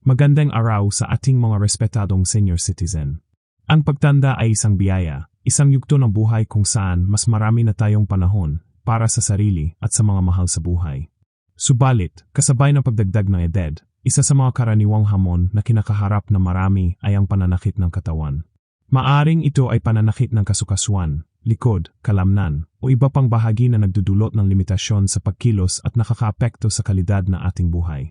Magandang araw sa ating mga respetadong senior citizen. Ang pagtanda ay isang biyaya, isang yugto ng buhay kung saan mas marami na tayong panahon para sa sarili at sa mga mahal sa buhay. Subalit, kasabay ng pagdagdag ng edad, isa sa mga karaniwang hamon na kinakaharap na marami ay ang pananakit ng katawan. Maaring ito ay pananakit ng kasukasuan, likod, kalamnan, o iba pang bahagi na nagdudulot ng limitasyon sa pagkilos at nakakaapekto sa kalidad ng ating buhay.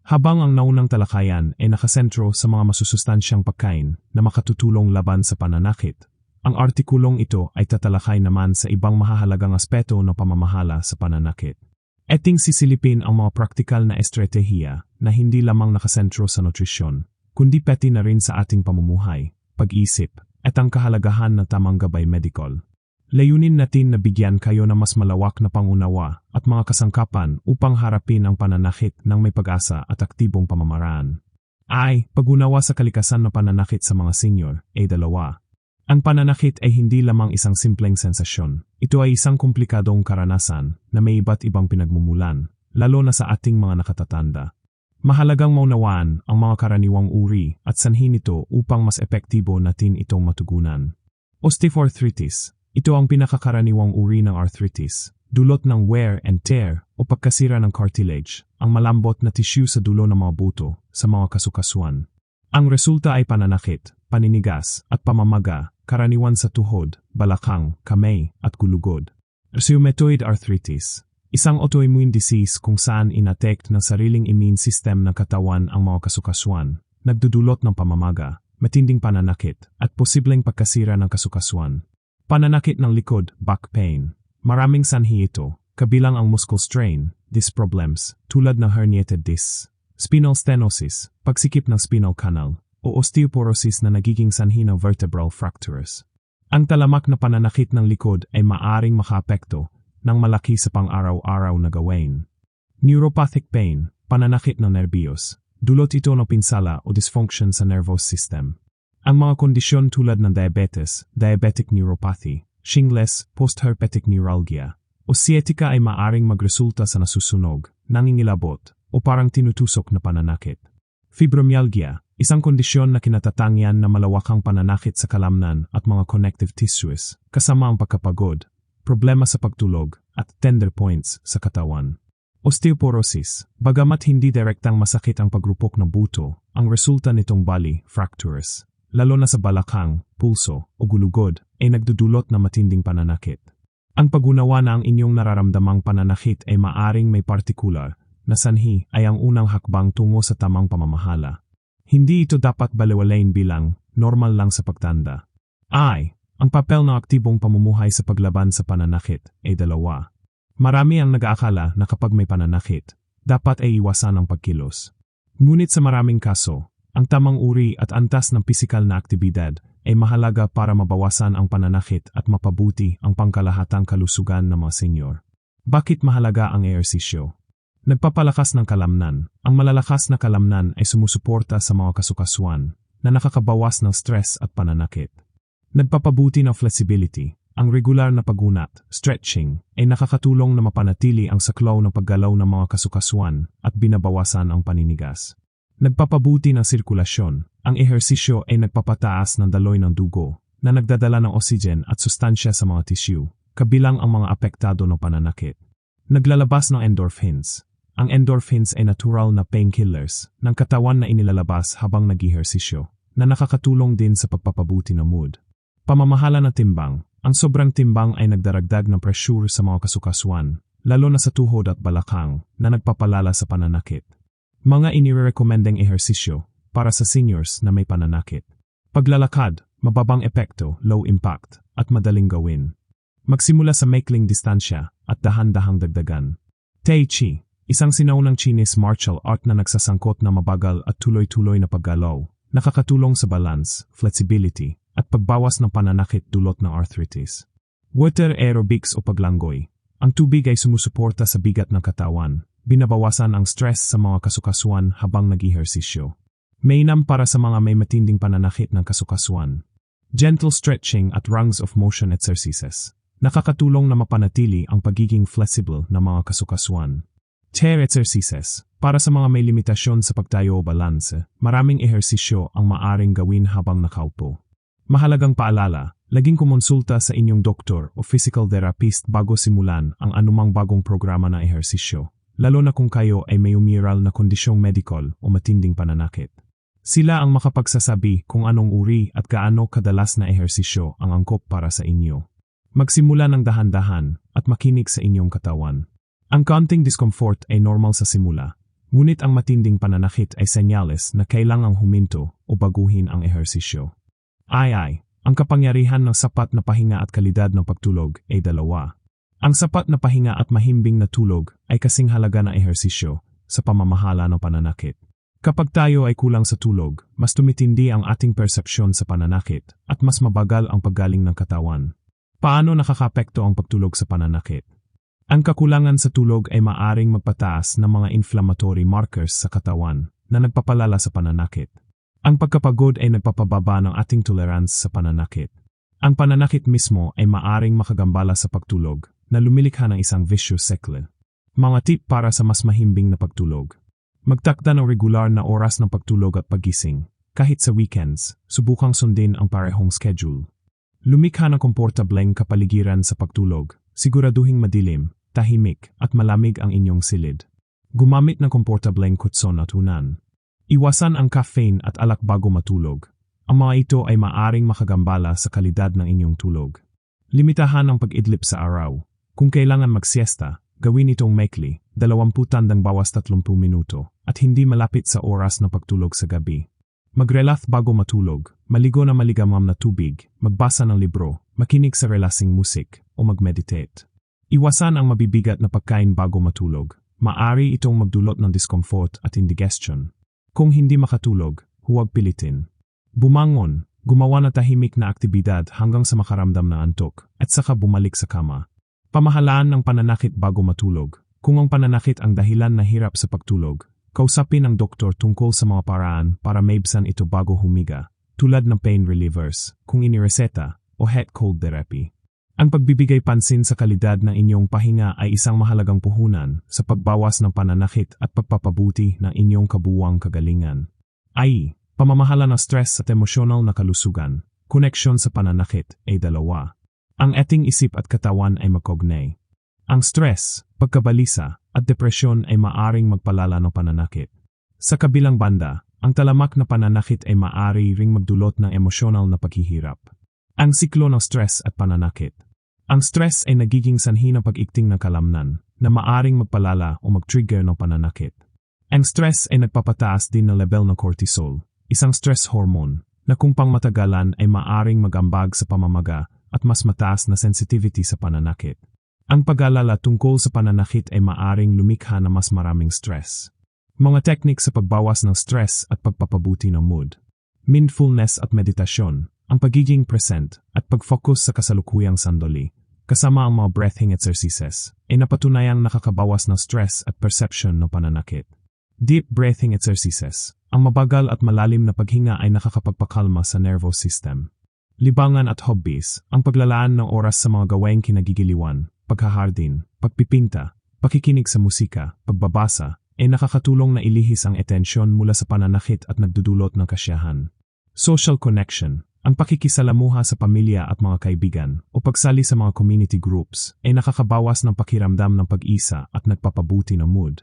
Habang ang naunang talakayan ay nakasentro sa mga masusustansyang pagkain na makatutulong laban sa pananakit, ang artikulong ito ay tatalakay naman sa ibang mahahalagang aspeto ng pamamahala sa pananakit. Ating sisilipin ang mga praktikal na estratehiya na hindi lamang nakasentro sa nutrisyon, kundi pati na rin sa ating pamumuhay, pag-isip, at ang kahalagahan ng tamang gabay medikal. Layunin natin na bigyan kayo ng mas malawak na pangunawa at mga kasangkapan upang harapin ang pananakit ng may pag-asa at aktibong pamamaraan. Pag-unawa sa kalikasan ng pananakit sa mga senior ay dalawa. Ang pananakit ay hindi lamang isang simpleng sensasyon. Ito ay isang komplikadong karanasan na may iba't ibang pinagmumulan, lalo na sa ating mga nakatatanda. Mahalagang maunawaan ang mga karaniwang uri at sanhi nito upang mas epektibo natin itong matugunan. Osteoarthritis. Ito ang pinakakaraniwang uri ng arthritis, dulot ng wear and tear o pagkasira ng cartilage, ang malambot na tissue sa dulo ng mga buto sa mga kasukasuan. Ang resulta ay pananakit, paninigas at pamamaga, karaniwan sa tuhod, balakang, kamay at gulugod. Rheumatoid arthritis, isang autoimmune disease kung saan inattect ng sariling immune system ng katawan ang mga kasukasuan, nagdudulot ng pamamaga, matinding pananakit at posibleng pagkasira ng kasukasuan. Pananakit ng likod, back pain. Maraming sanhi ito, kabilang ang muscle strain, disc problems, tulad ng herniated discs, spinal stenosis, pagsikip ng spinal canal, o osteoporosis na nagiging sanhi ng vertebral fractures. Ang talamak na pananakit ng likod ay maaring makaapekto ng malaki sa pang-araw-araw na gawain. Neuropathic pain, pananakit ng nerbiyos, dulot ito ng pinsala o dysfunction sa nervous system. Ang mga kondisyon tulad ng diabetes, diabetic neuropathy, shingles, postherpetic neuralgia, o sciatica ay maaring magresulta sa nasusunog, nangingilabot, o parang tinutusok na pananakit. Fibromyalgia, isang kondisyon na kinatatangyan na malawakang pananakit sa kalamnan at mga connective tissues, kasama ang pagkapagod, problema sa pagtulog, at tender points sa katawan. Osteoporosis, bagamat hindi direktang masakit ang pagrupok ng buto, ang resulta nitong bali, fractures, lalo na sa balakang, pulso, o gulugod, ay nagdudulot na matinding pananakit. Ang pag-unawa na ang inyong nararamdamang pananakit ay maaring may partikular na sanhi ay ang unang hakbang tungo sa tamang pamamahala. Hindi ito dapat balewalain bilang normal lang sa pagtanda. Ang papel ng aktibong pamumuhay sa paglaban sa pananakit ay dalawa. Marami ang nag-aakala na kapag may pananakit, dapat ay iwasan ang pagkilos. Ngunit sa maraming kaso, ang tamang uri at antas ng pisikal na aktibidad ay mahalaga para mabawasan ang pananakit at mapabuti ang pangkalahatang kalusugan ng mga senyor. Bakit mahalaga ang ehersisyo? Nagpapalakas ng kalamnan. Ang malalakas na kalamnan ay sumusuporta sa mga kasukasuan na nakakabawas ng stress at pananakit. Nagpapabuti ng flexibility. Ang regular na pagunat, stretching, ay nakakatulong na mapanatili ang saklaw ng paggalaw ng mga kasukasuan at binabawasan ang paninigas. Nagpapabuti ng sirkulasyon. Ang ehersisyo ay nagpapataas ng daloy ng dugo na nagdadala ng oxygen at sustansya sa mga tissue, kabilang ang mga apektado ng pananakit. Naglalabas ng endorphins. Ang endorphins ay natural na painkillers ng katawan na inilalabas habang nag-ehersisyo, na nakakatulong din sa pagpapabuti ng mood. Pamamahala ng timbang. Ang sobrang timbang ay nagdaragdag ng pressure sa mga kasukasuan, lalo na sa tuhod at balakang, na nagpapalala sa pananakit. Mga inirekomendeng ehersisyo para sa seniors na may pananakit. Paglalakad, mababang epekto, low impact, at madaling gawin. Magsimula sa maikling distansya at dahan-dahang dagdagan. Tai Chi, isang sinaunang Chinese martial art na nagsasangkot na mabagal at tuloy-tuloy na paggalaw, nakakatulong sa balance, flexibility, at pagbawas ng pananakit dulot ng arthritis. Water aerobics o paglanggoy. Ang tubig ay sumusuporta sa bigat ng katawan, binabawasan ang stress sa mga kasukasuan habang nag-ehersisyo. Mainam para sa mga may matinding pananakit ng kasukasuan. Gentle stretching at ranges of motion exercises. Nakakatulong na mapanatili ang pagiging flexible ng mga kasukasuan. Chair exercises. Para sa mga may limitasyon sa pagtayo o balanse, maraming ehersisyo ang maaring gawin habang nakaupo. Mahalagang paalala, laging kumonsulta sa inyong doktor o physical therapist bago simulan ang anumang bagong programa na ehersisyo, lalo na kung kayo ay may umiral na kondisyong medical o matinding pananakit. Sila ang makapagsasabi kung anong uri at gaano kadalas na ehersisyo ang angkop para sa inyo. Magsimula ng dahan-dahan at makinig sa inyong katawan. Ang kaunting discomfort ay normal sa simula, ngunit ang matinding pananakit ay senyales na kailangang huminto o baguhin ang ehersisyo. Ang kapangyarihan ng sapat na pahinga at kalidad ng pagtulog ay dalawa. Ang sapat na pahinga at mahimbing na tulog ay kasing halaga na ehersisyo sa pamamahala ng pananakit. Kapag tayo ay kulang sa tulog, mas tumitindi ang ating persepsyon sa pananakit at mas mabagal ang paggaling ng katawan. Paano nakakapekto ang pagtulog sa pananakit? Ang kakulangan sa tulog ay maaring magpataas ng mga inflammatory markers sa katawan na nagpapalala sa pananakit. Ang pagkapagod ay nagpapababa ng ating tolerance sa pananakit. Ang pananakit mismo ay maaring makagambala sa pagtulog na lumilikha ng isang vicious cycle. Mga tip para sa mas mahimbing na pagtulog. Magtakda ng regular na oras ng pagtulog at pagising. Kahit sa weekends, subukang sundin ang parehong schedule. Lumikha ng komportableng kapaligiran sa pagtulog. Siguraduhing madilim, tahimik at malamig ang inyong silid. Gumamit ng komportableng kutson at unan. Iwasan ang caffeine at alak bago matulog. Ang mga ito ay maaring makagambala sa kalidad ng inyong tulog. Limitahan ang pag-idlip sa araw. Kung kailangan magsiesta, gawin itong maikli, 20 tandang bawas 30 minuto, at hindi malapit sa oras ng pagtulog sa gabi. Mag-relax bago matulog, maligo na maligamgam na tubig, magbasa ng libro, makinig sa relaxing music, o mag-meditate. Iwasan ang mabibigat na pagkain bago matulog. Maari itong magdulot ng discomfort at indigestion. Kung hindi makatulog, huwag pilitin. Bumangon, gumawa na tahimik na aktibidad hanggang sa makaramdam ng antok, at saka bumalik sa kama. Pamahalaan ng pananakit bago matulog. Kung ang pananakit ang dahilan na hirap sa pagtulog, kausapin ang doktor tungkol sa mga paraan para maibsan ito bago humiga, tulad ng pain relievers, kung inireseta, o head cold therapy. Ang pagbibigay pansin sa kalidad ng inyong pahinga ay isang mahalagang puhunan sa pagbawas ng pananakit at pagpapabuti ng inyong kabuuang kagalingan. Pamamahala ng stress at emosyonal na kalusugan. Koneksyon sa pananakit ay dalawa. Ang ating isip at katawan ay magkognay. Ang stress, pagkabalisa, at depresyon ay maaring magpalala ng pananakit. Sa kabilang banda, ang talamak na pananakit ay maaari ring magdulot ng emosyonal na paghihirap. Ang siklo ng stress at pananakit. Ang stress ay nagiging sanhi ng pag-ikting ng kalamnan na maaring magpalala o mag-trigger ng pananakit. Ang stress ay nagpapataas din ng level ng cortisol, isang stress hormone, na kung pangmatagalan ay maaring magambag sa pamamaga at mas mataas na sensitivity sa pananakit. Ang pag-alala tungkol sa pananakit ay maaring lumikha ng mas maraming stress. Mga teknik sa pagbawas ng stress at pagpapabuti ng mood. Mindfulness at meditasyon. Ang pagiging present at pag-focus sa kasalukuyang sandali, kasama ang mga breathing exercises, ay napatunayang nakakabawas ng stress at perception ng pananakit. Deep breathing exercises. Ang mabagal at malalim na paghinga ay nakakapagpakalma sa nervous system. Libangan at hobbies. Ang paglalaan ng oras sa mga gawaing kinagigiliwan, paghahardin, pagpipinta, pakikinig sa musika, pagbabasa, ay nakakatulong na ilihis ang atensyon mula sa pananakit at nagdudulot ng kasiyahan. Social connection. Ang pakikisalamuha sa pamilya at mga kaibigan o pagsali sa mga community groups ay nakakabawas ng pakiramdam ng pag-isa at nagpapabuti ng mood.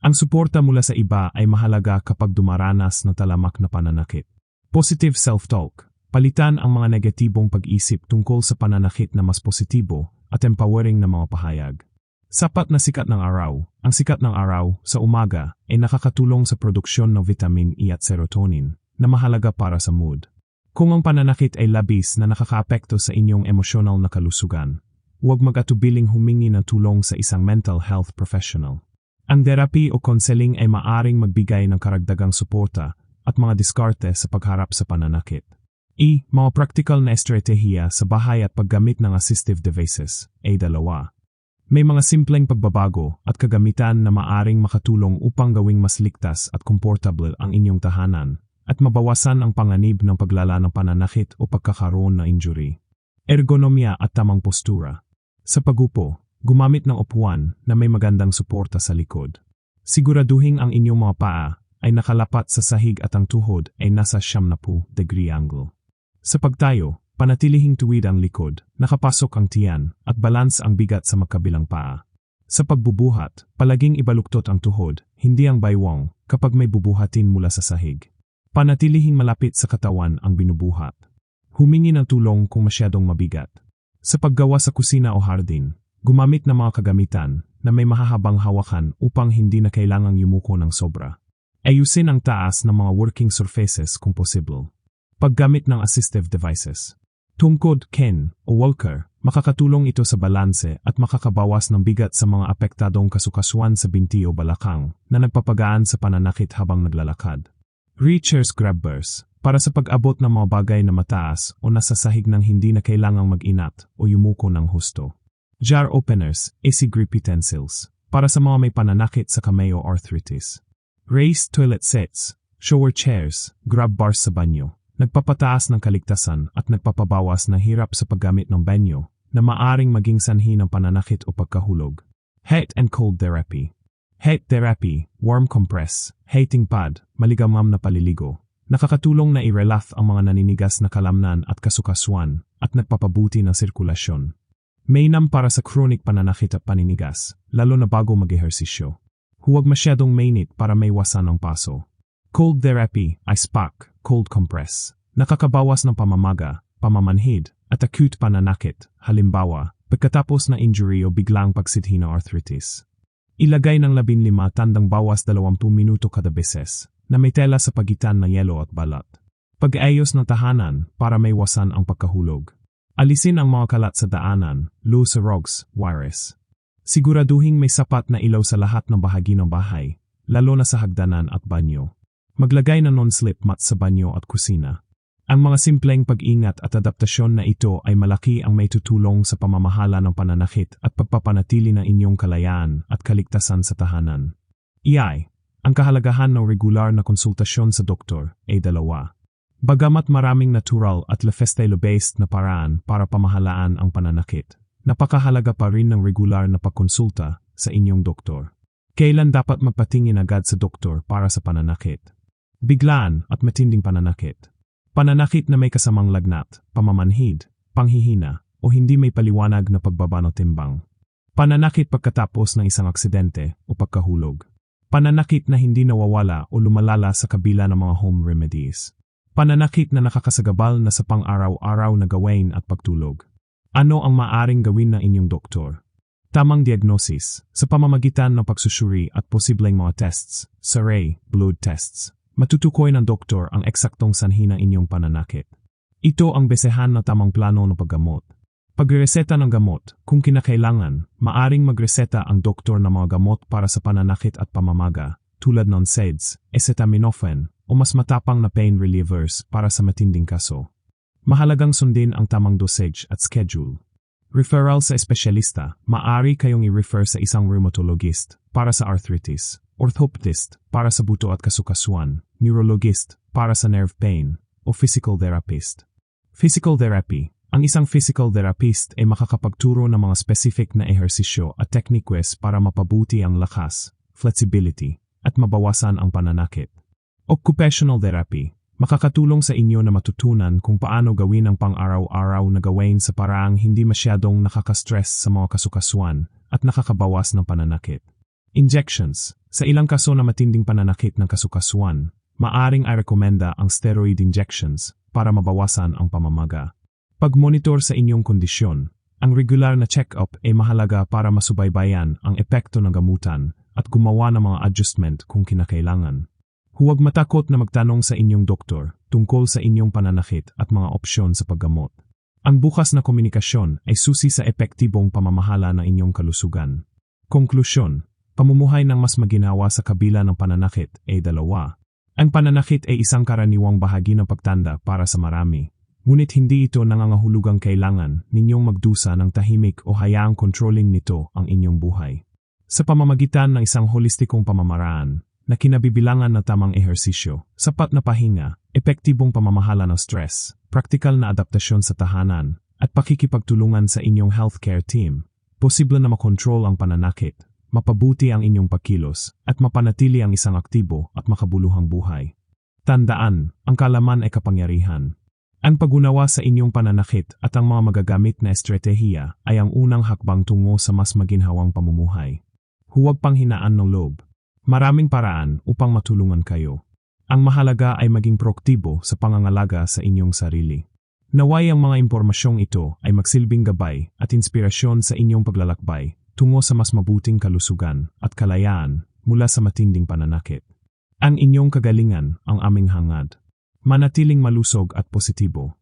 Ang suporta mula sa iba ay mahalaga kapag dumaranas ng talamak na pananakit. Positive self-talk. Palitan ang mga negatibong pag-isip tungkol sa pananakit na mas positibo at empowering na mga pahayag. Sapat na sikat ng araw. Ang sikat ng araw sa umaga ay nakakatulong sa produksyon ng vitamin E at serotonin na mahalaga para sa mood. Kung ang pananakit ay labis na nakakaapekto sa inyong emosyonal na kalusugan, huwag mag-atubiling humingi ng tulong sa isang mental health professional. Ang therapy o counseling ay maaring magbigay ng karagdagang suporta at mga diskarte sa pagharap sa pananakit. Mga practical na estratehiya sa bahay at paggamit ng assistive devices ay dalawa. May mga simpleng pagbabago at kagamitan na maaring makatulong upang gawing mas ligtas at komportable ang inyong tahanan at mabawasan ang panganib ng paglala ng pananakit o pagkakaroon ng injury. Ergonomya at tamang postura. Sa pagupo, gumamit ng upuan na may magandang suporta sa likod. Siguraduhin ang inyong mga paa ay nakalapat sa sahig at ang tuhod ay nasa 90° angle. Sa pagtayo, panatilihing tuwid ang likod, nakapasok ang tiyan, at balance ang bigat sa magkabilang paa. Sa pagbubuhat, palaging ibaluktot ang tuhod, hindi ang baywang, kapag may bubuhatin mula sa sahig. Panatilihing malapit sa katawan ang binubuhat. Humingi ng tulong kung masyadong mabigat. Sa paggawa sa kusina o hardin, gumamit ng mga kagamitan na may mahahabang hawakan upang hindi na kailangang yumuko ng sobra. Ayusin ang taas ng mga working surfaces kung possible. Paggamit ng assistive devices. Tungkod, Ken, o walker, makakatulong ito sa balanse at makakabawas ng bigat sa mga apektadong kasukasuan sa binti o balakang na nagpapagaan sa pananakit habang naglalakad. Reachers grabbers, para sa pag-abot ng mga bagay na mataas o nasa sahig ng hindi na kailangang mag-inat o yumuko ng husto. Jar openers, easy grip utensils, para sa mga may pananakit sa kamay o arthritis. Raised toilet sets, shower chairs, grab bars sa banyo, nagpapataas ng kaligtasan at nagpapabawas ng hirap sa paggamit ng banyo na maaring maging sanhi ng pananakit o pagkahulog. Heat and cold therapy. Heat therapy, warm compress, heating pad, maligamgam na paliligo. Nakakatulong na i-relax ang mga naninigas na kalamnan at kasukasuan at nagpapabuti ng sirkulasyon. Mainam para sa chronic pananakit at paninigas, lalo na bago mag-ehersisyo. Huwag masyadong mainit para maiwasan ang paso. Cold therapy, ice pack, cold compress. Nakakabawas ng pamamaga, pamamanhid, at acute pananakit, halimbawa, pagkatapos ng injury o biglang pagsidhi ng arthritis. Ilagay ng 15 tandang bawas 20 minuto kada beses, na may tela sa pagitan ng yelo at balat. Pag-ayos ng tahanan para maiwasan ang pagkahulog. Alisin ang mga kalat sa daanan, loose rugs, wires. Siguraduhin may sapat na ilaw sa lahat ng bahagi ng bahay, lalo na sa hagdanan at banyo. Maglagay ng non-slip mat sa banyo at kusina. Ang mga simpleng pag-ingat at adaptasyon na ito ay malaki ang may tutulong sa pamamahala ng pananakit at pagpapanatili ng inyong kalayaan at kaligtasan sa tahanan. Ang kahalagahan ng regular na konsultasyon sa doktor ay dalawa. Bagamat maraming natural at lifestyle-based na paraan para pamahalaan ang pananakit, napakahalaga pa rin ng regular na pagkonsulta sa inyong doktor. Kailan dapat magpatingin agad sa doktor para sa pananakit? Biglaan at matinding pananakit. Pananakit na may kasamang lagnat, pamamanhid, panghihina, o hindi may paliwanag na pagbaba ng timbang. Pananakit pagkatapos ng isang aksidente o pagkahulog. Pananakit na hindi nawawala o lumalala sa kabila ng mga home remedies. Pananakit na nakakasagabal na sa pang-araw-araw na gawain at pagtulog. Ano ang maaring gawin ng inyong doktor? Tamang diagnosis, sa pamamagitan ng pagsusuri at posibleng mga tests, survey, blood tests. Matutukoy ng doktor ang eksaktong sanhi ng inyong pananakit. Ito ang besehan ng tamang plano ng paggamot. Pagreseta ng gamot, kung kinakailangan, maaring magreseta ang doktor ng mga gamot para sa pananakit at pamamaga, tulad ng SEDS, acetaminophen, o mas matapang na pain relievers para sa matinding kaso. Mahalagang sundin ang tamang dosage at schedule. Referral sa espesyalista, maaari kayong i-refer sa isang rheumatologist para sa arthritis, orthopedist para sa buto at kasukasuan, neurologist para sa nerve pain, o physical therapist. Physical therapy. Ang isang physical therapist ay makakapagturo ng mga specific na ehersisyo at teknikes para mapabuti ang lakas, flexibility, at mabawasan ang pananakit. Occupational therapy. Makakatulong sa inyo na matutunan kung paano gawin ang pang-araw-araw na gawain sa paraang hindi masyadong nakaka-stress sa mga kasukasuan at nakakabawas ng pananakit. Injections. Sa ilang kaso na matinding pananakit ng kasukasuan, maaring i-rekomenda ang steroid injections para mabawasan ang pamamaga. Pag-monitor sa inyong kondisyon. Ang regular na check-up ay mahalaga para masubaybayan ang epekto ng gamutan at gumawa ng mga adjustment kung kinakailangan. Huwag matakot na magtanong sa inyong doktor tungkol sa inyong pananakit at mga opsyon sa paggamot. Ang bukas na komunikasyon ay susi sa epektibong pamamahala ng inyong kalusugan. Konklusyon, pamumuhay ng mas maginawa sa kabila ng pananakit ay dalawa. Ang pananakit ay isang karaniwang bahagi ng pagtanda para sa marami. Ngunit hindi ito nangangahulugang kailangan ninyong magdusa ng tahimik o hayaang controlling nito ang inyong buhay. Sa pamamagitan ng isang holistikong pamamaraan, na kinabibilangan ng tamang ehersisyo, sapat na pahinga, epektibong pamamahala ng stress, praktikal na adaptasyon sa tahanan, at pakikipagtulungan sa inyong healthcare team, posible na makontrol ang pananakit, mapabuti ang inyong pagkilos, at mapanatili ang isang aktibo at makabuluhang buhay. Tandaan, ang kaalaman ay kapangyarihan. Ang pag-unawa sa inyong pananakit at ang mga magagamit na estratehiya ay ang unang hakbang tungo sa mas maginhawang pamumuhay. Huwag panghinaan ng loob. Maraming paraan upang matulungan kayo. Ang mahalaga ay maging proaktibo sa pangangalaga sa inyong sarili. Naway ang mga impormasyong ito ay magsilbing gabay at inspirasyon sa inyong paglalakbay tungo sa mas mabuting kalusugan at kalayaan mula sa matinding pananakit. Ang inyong kagalingan ang aming hangad. Manatiling malusog at positibo.